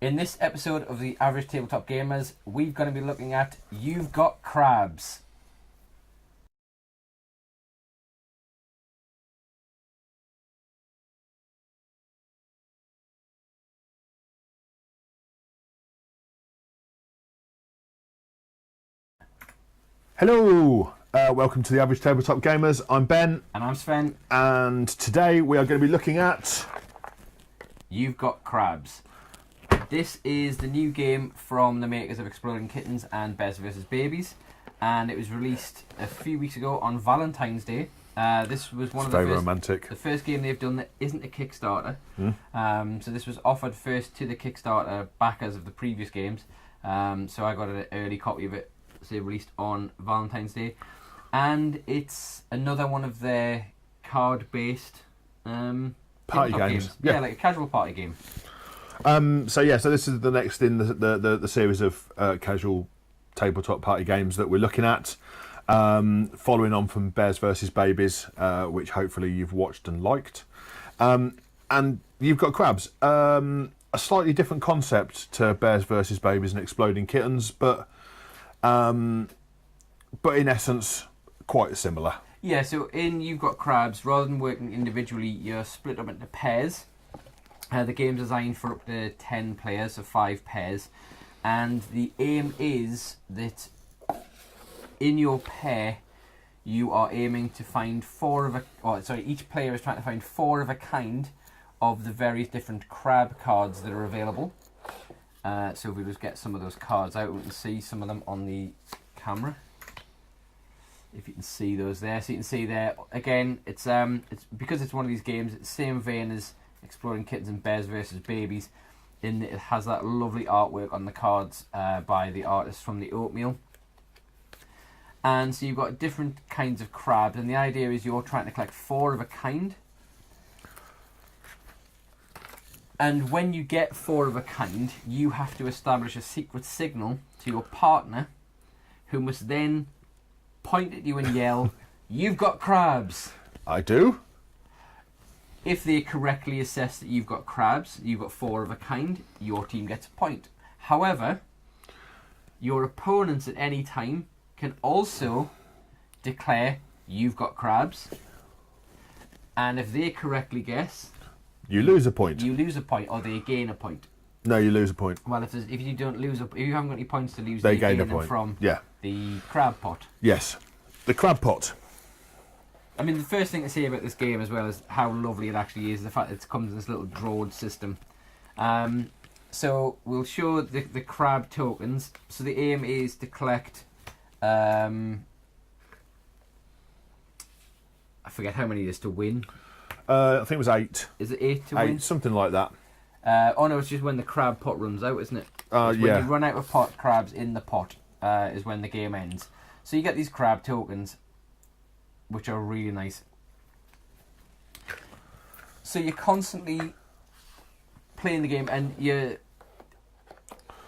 In this episode of the Average Tabletop Gamers, we're going to be looking at You've Got Crabs. Hello, welcome to the Average Tabletop Gamers. I'm Ben. And I'm Sven. And today we are going to be looking at You've Got Crabs. This is the new game from the makers of Exploding Kittens and Bears vs. Babies. And it was released a few weeks ago on Valentine's Day. This was one of the very first, romantic. The first game they've done that isn't a Kickstarter. So this was offered first to the Kickstarter backers of the previous games. So I got an early copy of it. So they released on Valentine's Day. And it's another one of their card-based Party games. Yeah, like a casual party game. So this is the next in the series of casual tabletop party games that we're looking at. Following on from Bears vs. Babies, which hopefully you've watched and liked. And You've Got Crabs. A slightly different concept to Bears vs. Babies and Exploding Kittens, but in essence, quite similar. Yeah, so in You've Got Crabs, rather than working individually, you're split up into pairs. The game's designed for up to 10 players, so 5 pairs. And the aim is that in your pair, you are aiming to find each player is trying to find 4 of a kind of the various different crab cards that are available. So if we just get some of those cards out, we can see some of them on the camera. If you can see those there, so you can see there again. It's because it's one of these games. It's the same vein as Exploding Kittens and Bears vs. Babies, in that it has that lovely artwork on the cards by the artist from the Oatmeal. And so you've got different kinds of crabs, and the idea is you're trying to collect 4 of a kind. And when you get 4 of a kind, you have to establish a secret signal to your partner, who must then point at you and yell, "You've got crabs!" I do. If they correctly assess that you've got crabs, you've got 4 of a kind, your team gets a point. However, your opponents at any time can also declare you've got crabs, and if they correctly guess, you lose a point. You lose a point, or they gain a point. No, you lose a point. Well, if you haven't got any points to lose, they gain a them point from the crab pot. Yes, the crab pot. I mean, the first thing to say about this game as well is how lovely it actually is. The fact that it comes in this little drawed system. So we'll show the crab tokens. So the aim is to collect. I forget how many it is to win. I think it was 8. Is it 8 to win? Something like that. Oh no, it's just when the crab pot runs out, isn't it? When yeah. you run out of crabs in the pot is when the game ends. So you get these crab tokens, which are really nice. So you're constantly playing the game, and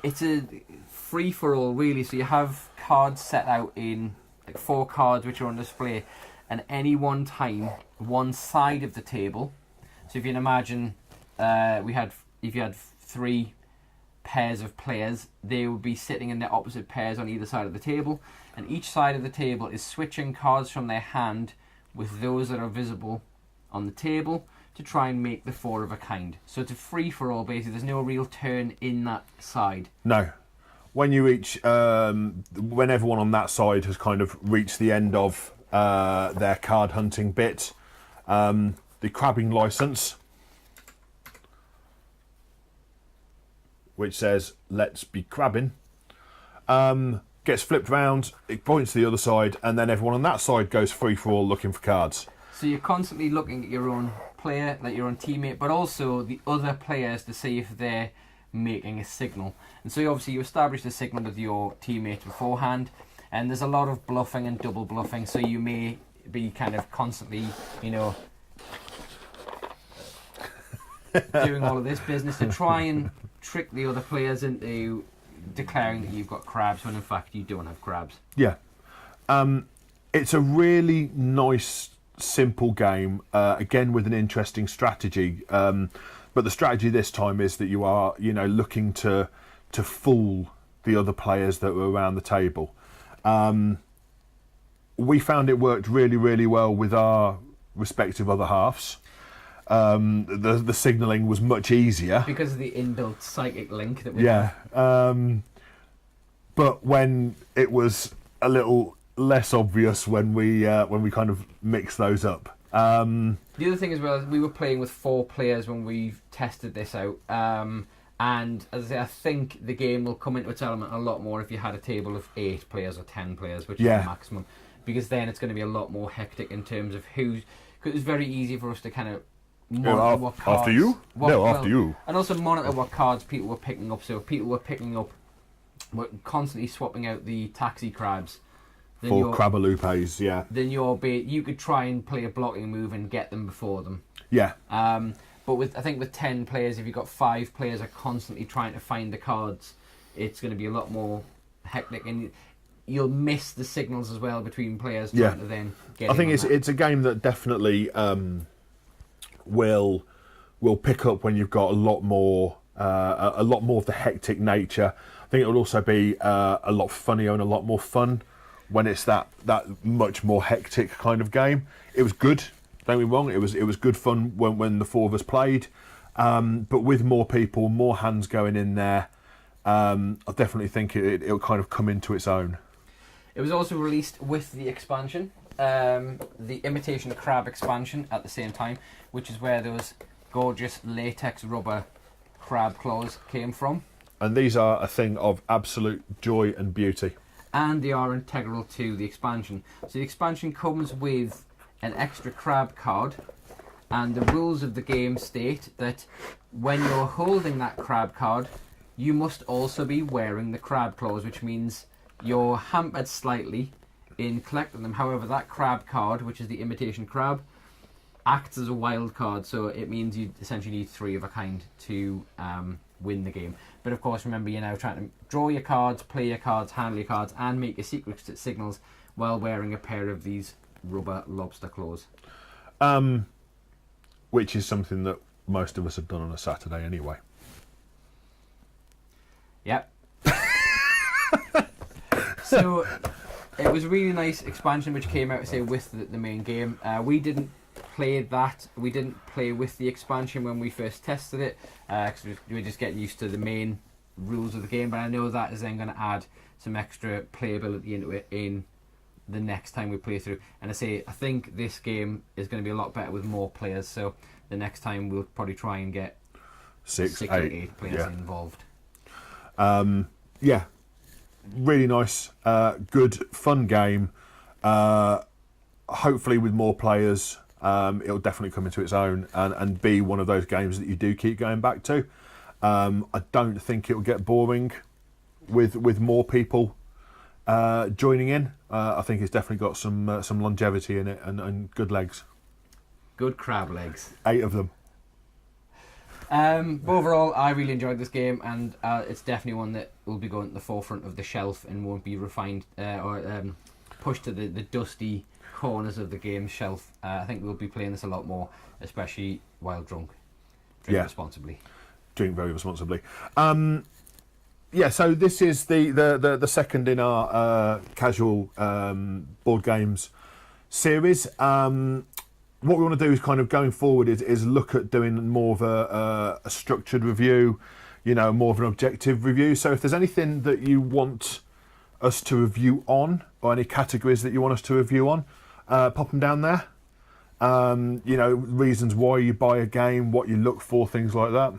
it's a free for all really. So you have cards set out in like 4 cards which are on display, and any one time, one side of the table. So if you can imagine, if you had 3 pairs of players, they would be sitting in their opposite pairs on either side of the table, and each side of the table is switching cards from their hand with those that are visible on the table to try and make the 4 of a kind. So it's a free for all basically. There's no real turn in that side. No. When you reach, when everyone on that side has kind of reached the end of their card hunting bit, the crabbing license, which says "Let's be crabbing," gets flipped round. It points to the other side, and then everyone on that side goes free for all, looking for cards. So you're constantly looking at your own player, like your own teammate, but also the other players to see if they're making a signal. And so obviously you establish the signal with your teammate beforehand, and there's a lot of bluffing and double bluffing. So you may be kind of constantly, doing all of this business to try and trick the other players into declaring that you've got crabs when in fact you don't have crabs. Yeah. It's a really nice, simple game, again with an interesting strategy. But the strategy this time is that you are, looking to fool the other players that were around the table. We found it worked really, really well with our respective other halves. The signalling was much easier because of the inbuilt psychic link that we have. But when it was a little less obvious when we kind of mixed those up. The other thing as well is we were playing with 4 players when we tested this out. And as I say, I think the game will come into its element a lot more if you had a table of 8 players or 10 players, which is the maximum. Because then it's going to be a lot more hectic in terms of who's... Because it's very easy for us to kind of monitor what cards... After you? After you. And also monitor what cards people were picking up. So if people were picking up... We're constantly swapping out the taxi crabs. For Crabaloupes, yeah. Then you could try and play a blocking move and get them before them. Yeah. But I think with 10 players, if you've got 5 players are constantly trying to find the cards, it's going to be a lot more hectic, and you'll miss the signals as well between players trying to then get. I think it's a game that definitely will pick up when you've got a lot more of the hectic nature. I think it will also be a lot funnier and a lot more fun when it's that much more hectic kind of game. It was good. Don't get me wrong, it was good fun when the 4 of us played, but with more people, more hands going in there, I definitely think it'll kind of come into its own. It was also released with the expansion, the Imitation Crab expansion at the same time, which is where those gorgeous latex rubber crab claws came from. And these are a thing of absolute joy and beauty. And they are integral to the expansion. So the expansion comes with an extra crab card, and the rules of the game state that when you're holding that crab card, you must also be wearing the crab claws, which means you're hampered slightly in collecting them. However, that crab card, which is the imitation crab, acts as a wild card, so it means you essentially need 3 of a kind to win the game. But of course, remember, you're now trying to draw your cards, play your cards, handle your cards, and make your secret signals while wearing a pair of these rubber lobster claws. Which is something that most of us have done on a Saturday anyway. Yep. So it was a really nice expansion which came out, say, with the main game. We didn't play that. We didn't play with the expansion when we first tested it, because we were just getting used to the main rules of the game. But I know that is then going to add some extra playability into it in the next time we play through. And I think this game is going to be a lot better with more players, so the next time we'll probably try and get 6 or 8 players involved. Really nice, good, fun game. Hopefully with more players, it'll definitely come into its own and be one of those games that you do keep going back to. I don't think it'll get boring with more people joining in. I think it's definitely got some longevity in it and good legs. Good crab legs. 8 of them. But overall, I really enjoyed this game, and it's definitely one that will be going to the forefront of the shelf and won't be refined or pushed to the dusty corners of the game shelf. I think we'll be playing this a lot more, especially while drunk. Drink responsibly. Drink very responsibly. So this is the second in our casual board games series. What we want to do is kind of going forward is look at doing more of a structured review, more of an objective review. So if there's anything that you want us to review on, or any categories that you want us to review on, pop them down there. Reasons why you buy a game, what you look for, things like that.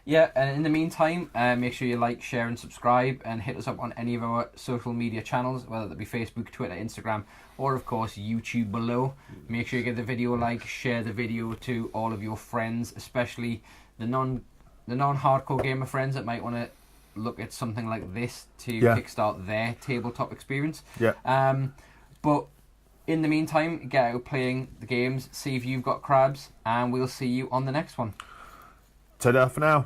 Yeah, and in the meantime, make sure you like, share and subscribe, and hit us up on any of our social media channels, whether that be Facebook, Twitter, Instagram, or of course YouTube below. Make sure you give the video a like, share the video to all of your friends, especially the non-hardcore gamer friends that might want to look at something like this to kickstart their tabletop experience. But in the meantime, get out playing the games, see if you've got crabs, and we'll see you on the next one. Ta-da for now.